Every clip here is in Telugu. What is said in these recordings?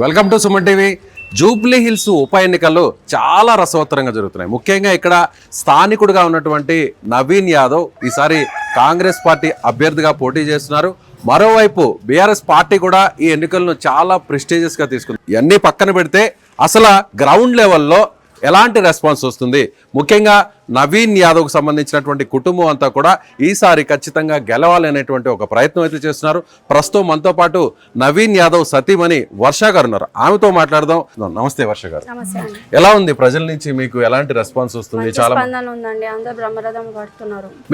Welcome to Suman TV. Jubilee hills ఉప ఎన్నికలు చాలా రసవత్తరంగా జరుగుతున్నాయి. ముఖ్యంగా ఇక్కడ స్థానికుడిగా ఉన్నటువంటి నవీన్ యాదవ్ ఈసారి కాంగ్రెస్ పార్టీ అభ్యర్థిగా పోటీ చేస్తున్నారు. మరోవైపు బీఆర్ఎస్ పార్టీ కూడా ఈ ఎన్నికలను చాలా ప్రెస్టీజియస్గా తీసుకుంది. ఇవన్నీ పక్కన పెడితే అసలు గ్రౌండ్ లెవెల్లో ఎలాంటి రెస్పాన్స్ వస్తుంది, ముఖ్యంగా నవీన్ యాదవ్కు సంబంధించినటువంటి కుటుంబం అంతా కూడా ఈసారి ఖచ్చితంగా గెలవాలి అనేటువంటి ఒక ప్రయత్నం అయితే చేస్తున్నారు. ప్రస్తుతం మనతో పాటు నవీన్ యాదవ్ సతీమణి వర్ష గారు ఉన్నారు. ఆమెతో మాట్లాడదాం. నమస్తే వర్ష గారు, ఎలా ఉంది ప్రజల నుంచి మీకు ఎలాంటి రెస్పాన్స్ వస్తుంది? చాలా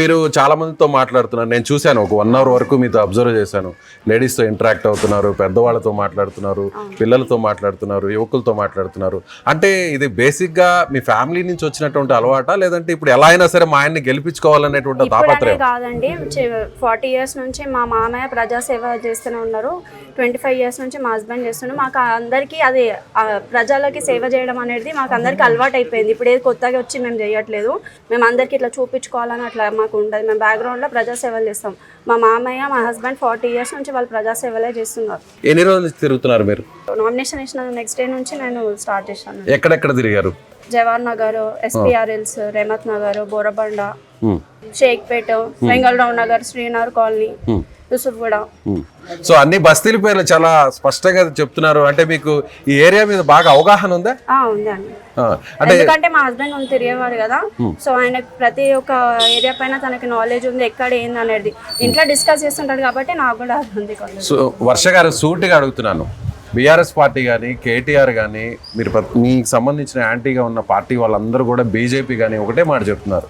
మీరు చాలా మందితో మాట్లాడుతున్నారు, నేను చూశాను. ఒక 1 అవర్ వరకు మీతో అబ్జర్వ్ చేశాను. లేడీస్తో ఇంటరాక్ట్ అవుతున్నారు, పెద్దవాళ్ళతో మాట్లాడుతున్నారు, పిల్లలతో మాట్లాడుతున్నారు, యువకులతో మాట్లాడుతున్నారు. అంటే ఇది బేసిక్గా మీ ఫ్యామిలీ నుంచి వచ్చినటువంటి అలవాటా, లేదంటే ఇప్పుడు ఎలా అయినా సరే మా ఆయన్ని గెలిపించుకోవాలనేటువంటి తాపత్రయం? కాదండి, 40 ఇయర్స్ నుంచి మా మామయ్య ప్రజాసేవ చేస్తూనే ఉన్నారు. 25 ఇయర్స్ నుంచి మా హస్బెండ్ చేస్తున్నారు. మాకు అందరికీ అది ప్రజలకి సేవ చేయడం అనేది మాకు అందరికీ అలవాటు అయిపోయింది. ఇప్పుడు ఏది కొత్తగా వచ్చి మేము చేయట్లేదు. మేము అందరికీ ఇట్లా చూపించుకోవాలని అట్లా మాకు ఉండదు. మేము బ్యాక్గ్రౌండ్లో ప్రజాసేవలు చేస్తాం. మా మామయ్య మా హస్బెండ్ 40 ఇయర్స్ నుంచి వాళ్ళు ప్రజాసేవలే చేస్తున్నారు. ఎన్ని రోజులు తిరుగుతున్నారు మీరు? నామినేషన్ ఇచ్చిన నెక్స్ట్ డే నుంచి నేను స్టార్ట్ చేశాను. ఎక్కడెక్కడ తిరిగారు? జవహర్ నగర్, ఎస్పీఆర్ఎల్స్, రేమత్ నగర్, బోరబండ, షేక్పేట, వెంగళరావు నగర్, శ్రీనగర్ కాలనీ, యూసుఫ్గూడ. సో అన్ని బస్తీల పేర్లు చాలా స్పష్టంగా చెప్తున్నారు. అంటే మీకు ఈ ఏరియా మీద బాగా అవగాహన ఉందా? ఉందండి. ఎందుకంటే మా హస్బెండ్ తిరిగేవారు కదా, సో ఆయన ప్రతి ఒక్క ఏరియా పైన తనకి నాలెడ్జ్ ఉంది, ఎక్కడ ఏంది అనేది ఇంట్లో డిస్కస్ చేస్తుంటాడు కాబట్టి నాకు కూడా ఉంది. సో వర్ష గారు, సూటిగా అడుగుతున్నాను, బీఆర్ఎస్ పార్టీ కానీ కేటీఆర్ కానీ మీరు మీకు సంబంధించిన యాంటీగా ఉన్న పార్టీ వాళ్ళందరూ కూడా బీజేపీ కానీ ఒకటే మాట చెప్తున్నారు,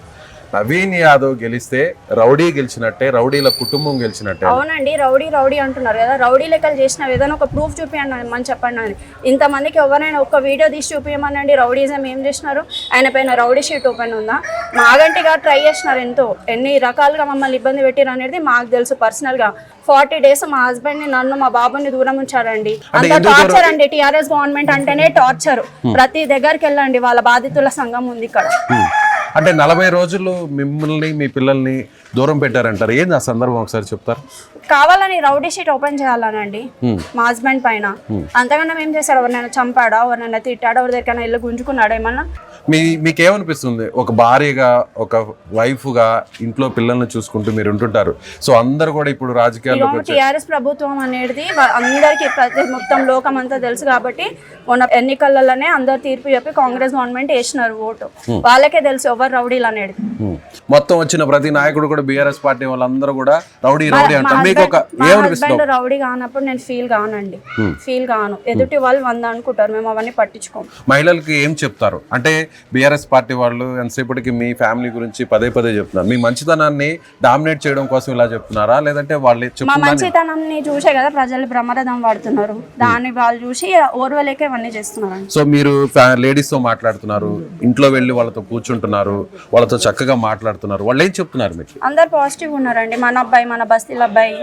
నవీన్ యాదవ్ గెలిస్తే రౌడీ గెలిచినట్టే, రౌడీల కుటుంబం గెలిచినట్టే. అవునండి, రౌడీ అంటున్నారు కదా, రౌడీ లెక్కలు చేసిన ఏదైనా ఒక ప్రూఫ్ చూపించండి అని చెప్పండి. అని ఇంతమందికి ఎవరైనా ఒక వీడియో తీసి చూపించమనండి. రౌడీజం ఏం చేసినారు? ఆయన పైన రౌడీ షీట్ ఓపెన్ ఉందా? మాగంటి గారు ట్రై చేసినారు, ఎన్ని రకాలుగా మమ్మల్ని ఇబ్బంది పెట్టారు అనేది మాకు తెలుసు. పర్సనల్గా 40 డేస్ మా హస్బెండ్ ని, నన్ను, మా బాబుని దూరం ఉంచారండి. అంత టార్చర్ అండి. టీఆర్ఎస్ గవర్నమెంట్ అంటేనే టార్చర్. ప్రతి దగ్గరికి వెళ్ళండి, వాళ్ళ బాధితుల సంఘం ఉంది ఇక్కడ. అంటే 40 రోజులు మిమ్మల్ని మీ పిల్లల్ని దూరం పెట్టారంటారు. ఏంది ఆ సందర్భం ఒకసారి చెప్తారు? కావాలని రౌడీ షీట్ ఓపెన్ చేయాలనండి మా హస్బెండ్ పైన. అంతకన్నా ఏం చేశాడు? ఎవరినైనా చంపాడా, ఎవరినైనా తిట్టాడా, ఎవరి దగ్గర ఇల్లు గుంజుకున్నాడా ఏమన్నా? మీకేమనిపిస్తుంది? ఒక భార్యగా, ఒక వైఫ్గా ఇంట్లో పిల్లల్ని చూసుకుంటూ మీరు ఉంటుంటారు. సో అందరు కూడా ఇప్పుడు రాజకీయాల్లో టీఆర్ఎస్ ప్రభుత్వం అనేది అందరికి మొత్తం లోకం అంతా తెలుసు కాబట్టి మొన్న ఎన్నికలలోనే అందరు తీర్పు చెప్పి కాంగ్రెస్ గవర్నమెంట్ వేసినారు ఓటు. వాళ్ళకే తెలుసు ఎవరు రౌడీలు అనేది. మొత్తం వచ్చిన ప్రతి నాయకుడు కూడా బీఆర్ఎస్ పార్టీ వాళ్ళందరూ కూడా రౌడీ అంటారు. మీకు ఒక ఏమనిపిస్తుంది? రౌడీ కానప్పుడు నేను ఫీల్ కాను. ఎదుటి వాళ్ళు 100 అనుకుంటారు, మేము అవన్నీ పట్టించుకోము. మహిళలకి ఏం చెప్తారు అంటే బీఆర్ఎస్ పార్టీ వాళ్ళు ఎంతసేపటికి మీ ఫ్యామిలీ గురించి పదే చెప్తున్నారు, మీ మంచితనాన్ని డామినేట్ చేయడం కోసం ఇలా చెప్తున్నారా, లేదంటే వాళ్ళు మా మంచితనాన్ని చూసే కదా ప్రజలు బ్రహ్మరథం వాడుతున్నారు, దాన్ని వాళ్ళు చూసి ఓర్వలేక ఇవన్నీ చేస్తున్నారు. సో మీరు లేడీస్ తో మాట్లాడుతున్నారు, ఇంట్లో వెళ్ళి వాళ్ళతో కూర్చుంటున్నారు, వాళ్ళతో చక్కగా మాట్లాడుతున్నారు, వాళ్ళు ఏం చెప్తున్నారు మీకు? అందరు పాజిటివ్ ఉన్నారండి. మన అబ్బాయి, మన బస్తీల అబ్బాయి,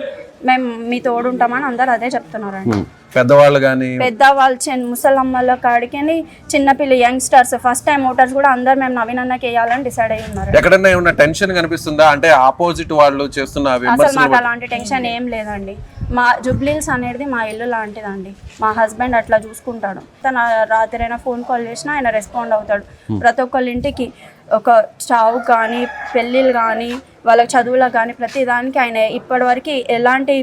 మేము మీ తోడు ఉంటామని అందరు అదే చెప్తున్నారండి. పెద్దవాళ్ళు కానీ, పెద్దవాళ్ళు, ముసలమ్మల కాడికి చిన్నపిల్ల, యంగ్స్టర్స్, ఫస్ట్ టైం ఓటర్స్ కూడా అందరు మేము నవీన్ అన్నకి వేయాలని డిసైడ్ అయ్యి ఉన్నారు. ఎక్కడన్నా ఏమన్నా టెన్షన్ కనిపిస్తుందా? అంటే ఆపోజిట్ వాళ్ళు చేస్తున్న అసలు మాకు అలాంటి టెన్షన్ ఏం లేదండి. మా జూబ్లీహిల్స్ అనేది మా ఇల్లు లాంటిదండి. మా హస్బెండ్ అట్లా చూసుకుంటాడు. తన రాత్రైనా ఫోన్ కాల్ చేసినా ఆయన రెస్పాండ్ అవుతాడు. ప్రతి ఒక్కళ్ళ ఇంటికి ఒక చావు కానీ, పెళ్ళిళ్ళు కానీ, వాళ్ళ చదువులకు కానీ ప్రతి దానికి ఆయన ఇప్పటివరకు ఎలాంటి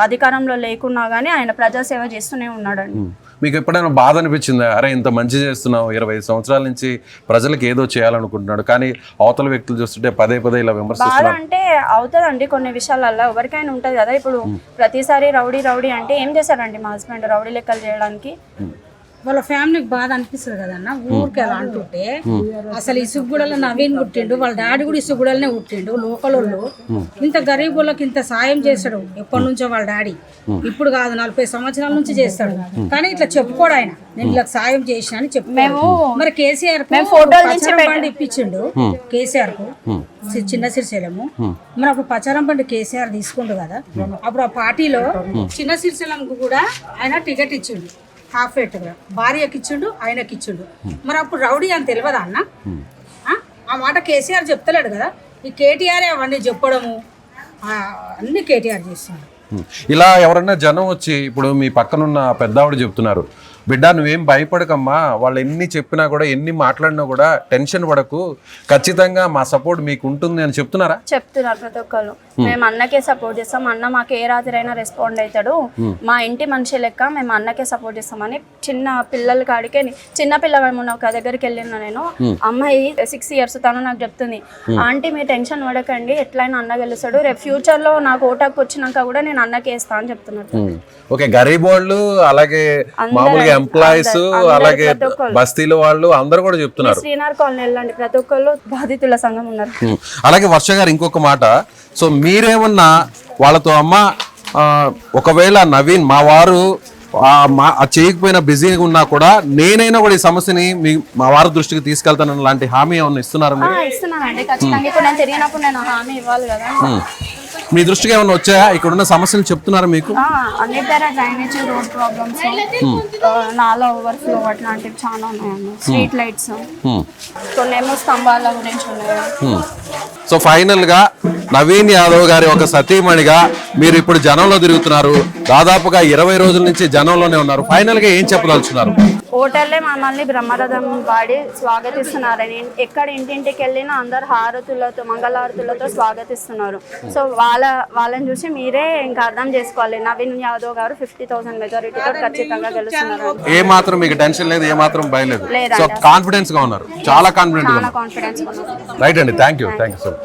అధికారంలో లేకున్నా కానీ ఆయన ప్రజాసేవ చేస్తూనే ఉన్నాడండి. మీకు ఎప్పుడైనా బాధ అనిపించిందా? అరే ఇంత మంచి చేస్తున్నావు, 20 సంవత్సరాల నుంచి ప్రజలకు ఏదో చేయాలనుకుంటున్నాడు, కానీ అవతల వ్యక్తులు చూస్తుంటే పదే ఇలా విమర్శిస్తున్నారు. బాధ అంటే అవుతుందండి కొన్ని విషయాలలో, ఎవరికైనా ఉంటుంది కదా. ఇప్పుడు ప్రతిసారి రౌడీ అంటే ఏం చేశారండి మా హస్బెండ్ రౌడీ లెక్కలు చేయడానికి? వాళ్ళ ఫ్యామిలీకి బాధ అనిపిస్తుంది కదన్న. ఊరికి ఎలా అంటుంటే అసలు ఇసుగుడలో నవీన్ పుట్టిండు, వాళ్ళ డాడీ కూడా ఇసుగుడలనే పుట్టిండు. లోకల్ వాళ్ళు ఇంత గరీబ్ వాళ్ళకి ఇంత సాయం చేస్తాడు ఎప్పటి నుంచో వాళ్ళ డాడీ. ఇప్పుడు కాదు, 40 సంవత్సరాల నుంచి చేస్తాడు. కానీ ఇట్లా చెప్పుకోడు ఆయన, నేను ఇలా సాయం చేసిన అని చెప్పు. మరి కేసీఆర్ బండి ఇప్పించిండు, కేసీఆర్ కు చిన్న సిరిశైలము. మరి అప్పుడు పచారం బండి కేసీఆర్ తీసుకుండు కదా, అప్పుడు ఆ పార్టీలో చిన్న సిరిశైలంకు కూడా ఆయన టికెట్ ఇచ్చిండు. హాఫ్ రేట్గా భార్యకి ఇచ్చిండు, ఆయనకి ఇచ్చిండు. మరి అప్పుడు రౌడీ అని తెలియదా అన్న? ఆ మాట కేసీఆర్ చెప్తలేడు కదా. ఈ కేటీఆర్ అవన్నీ చెప్పడము అన్ని కేటీఆర్ చేస్తున్నాడు. ఇలా ఎవరన్నా జనం వచ్చి ఇప్పుడు మీ పక్కనున్న పెద్దావిడ చెప్తున్నారు, బిడ్డ నువ్వేం భయపడకమ్మా, వాళ్ళు ఎన్ని చెప్పినా కూడా ఎన్ని మాట్లాడినా కూడా టెన్షన్ పడకు, ఖచ్చితంగా మా సపోర్ట్ మీకు ఉంటుంది అని చెప్తున్నారా? చెప్తున్నారు ప్రతి ఒక్కరు. మేము అన్నకే సపోర్ట్ చేస్తాం, అన్న మాకు ఏ రాత్రి అయినా రెస్పాండ్ అవుతాడు, మా ఇంటి మనిషి లెక్క మేము అన్నకే సపోర్ట్ చేస్తామని చిన్న పిల్లల కాడికే, చిన్న పిల్ల మొన్న ఒక దగ్గరికి వెళ్ళిన నేను, అమ్మాయి 6 years, తను నాకు చెప్తుంది, ఆంటీ మీరు టెన్షన్ పడకండి, ఎట్లయినా అన్న గెలుస్తాడు, రేపు ఫ్యూచర్ లో నాకు ఓటాకు వచ్చినాక కూడా నేను అన్నకే ఇస్తా అని చెప్తున్నారు. ఓకే, గరీబ్ వాళ్ళు అలాగే మామూలుగా ఎంప్లాయీస్ అలాగే బస్తీల వాళ్ళు అందరూ కూడా చెప్తున్నారు. శ్రీనగర్ కాలనీ వెళ్ళండి, ప్రతి ఒక్కళ్ళు బాధితుల సంఘం ఉన్నారు. అలాగే వర్ష గారు ఇంకొక మాట, సో మీరేమన్నా వాళ్ళతో అమ్మ ఒకవేళ నవీన్ మా వారు చేయకపోయినా బిజీగా ఉన్నా కూడా నేనైనా కూడా ఈ సమస్యని మా వారి దృష్టికి తీసుకెళ్తాను లాంటి హామీ ఏమన్నా ఇస్తున్నారా మీరు? ఇస్తున్నానండి ఖచ్చితంగా. ఇప్పుడు నేను తిరిగినప్పుడు నేను హామీ ఇవ్వాలి కదా. మీ దృష్టికి ఏమైనా వచ్చాయా? ఇక్కడ ఉన్న సమస్యలు చెప్తున్నారా మీకు? అన్నితర డ్రైనేజ్, రోడ్ ప్రాబ్లమ్స్, నాలా ఓవర్ఫ్లో అట్లాంటివి చాలా ఉన్నాయండి. స్ట్రీట్ లైట్స్, కొన్నేమో స్తంభాల గురించి ఉన్నాయి. సో ఫైనల్ గా నవీన్ యాదవ్ గారి ఒక సతీమణిగా మీరు ఇప్పుడు జనంలో తిరుగుతున్నారు, దాదాపుగా 20 రోజుల నుంచి జనంలోనే ఉన్నారు. ఫైనల్ గా ఏం చెప్పదలుచున్నారు? ఓటర్లే మమ్మల్ని బ్రహ్మరథం వాడి స్వాగతిస్తున్నారని, ఎక్కడ ఇంటింటికి వెళ్ళినా అందరు హారతులతో, మంగళహారతులతో స్వాగతిస్తున్నారు. సో వాళ్ళని చూసి మీరే ఇంకా అర్థం చేసుకోవాలి, నవీన్ యాదవ్ గారు 50,000 మెజారిటీతో ఖచ్చితంగా గెలుస్తున్నారు. ఏ మాత్రం మీకు టెన్షన్ లేదు, ఏ మాత్రం భయం లేదు, సో కాన్ఫిడెన్స్ గా ఉన్నారు, చాలా కాన్ఫిడెంట్ గా ఉన్నారు. కాన్ఫిడెన్స్. రైట్ అండి, థ్యాంక్ యూ సో